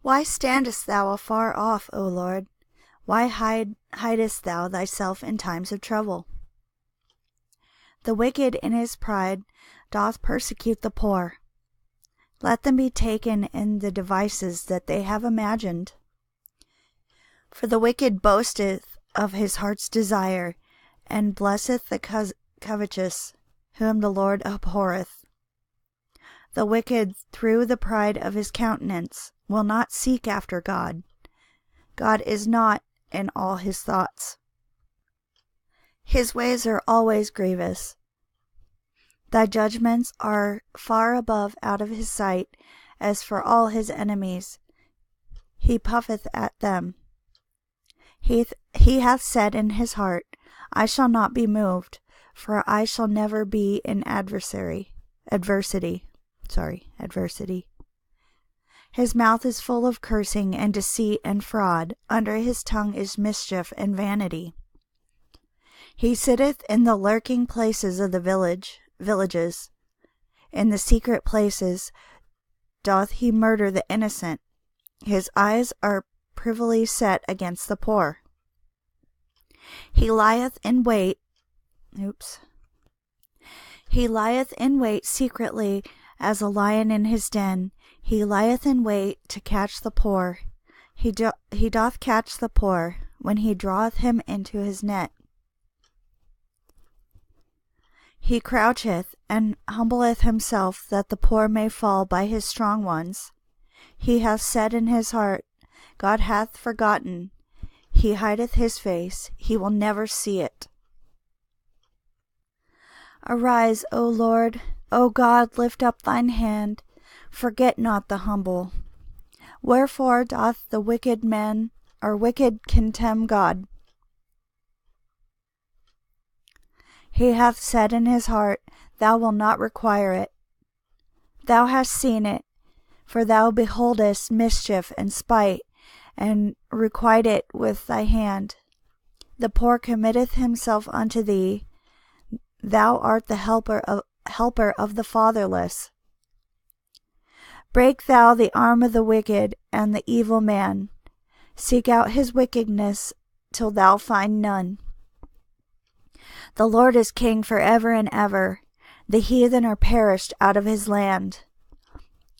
Why standest thou afar off, O Lord? Why hidest thou thyself in times of trouble? The wicked in his pride doth persecute the poor. Let them be taken in the devices that they have imagined. For the wicked boasteth of his heart's desire, and blesseth the covetous, whom the Lord abhorreth. The wicked, through the pride of his countenance, will not seek after God. God is not in all his thoughts. His ways are always grievous. Thy judgments are far above out of his sight. As for all his enemies, he puffeth at them. He hath said in his heart, I shall not be moved, for I shall never be in adversity. His mouth is full of cursing and deceit and fraud. Under his tongue is mischief and vanity. He sitteth in the lurking places of the villages. In the secret places doth he murder the innocent. His eyes are privily set against the poor. He lieth in wait secretly as a lion in his den. He lieth in wait to catch the poor. He doth catch the poor when he draweth him into his net. He croucheth and humbleth himself, that the poor may fall by his strong ones. He hath said in his heart, God hath forgotten. He hideth his face, he will never see it. Arise, O Lord, O God, lift up thine hand, forget not the humble. Wherefore doth the wicked contemn God? He hath said in his heart, Thou wilt not require it. Thou hast seen it, for thou beholdest mischief and spite, and requite it with thy hand. The poor committeth himself unto thee. Thou art the helper of the fatherless. Break thou the arm of the wicked and the evil man. Seek out his wickedness till thou find none. The Lord is king for ever and ever. The heathen are perished out of his land.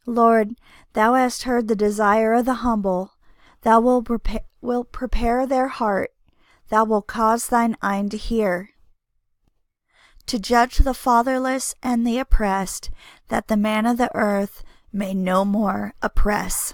Lord, thou hast heard the desire of the humble. Thou wilt prepare their heart. Thou wilt cause thine eye to hear, to judge the fatherless and the oppressed, that the man of the earth may no more oppress.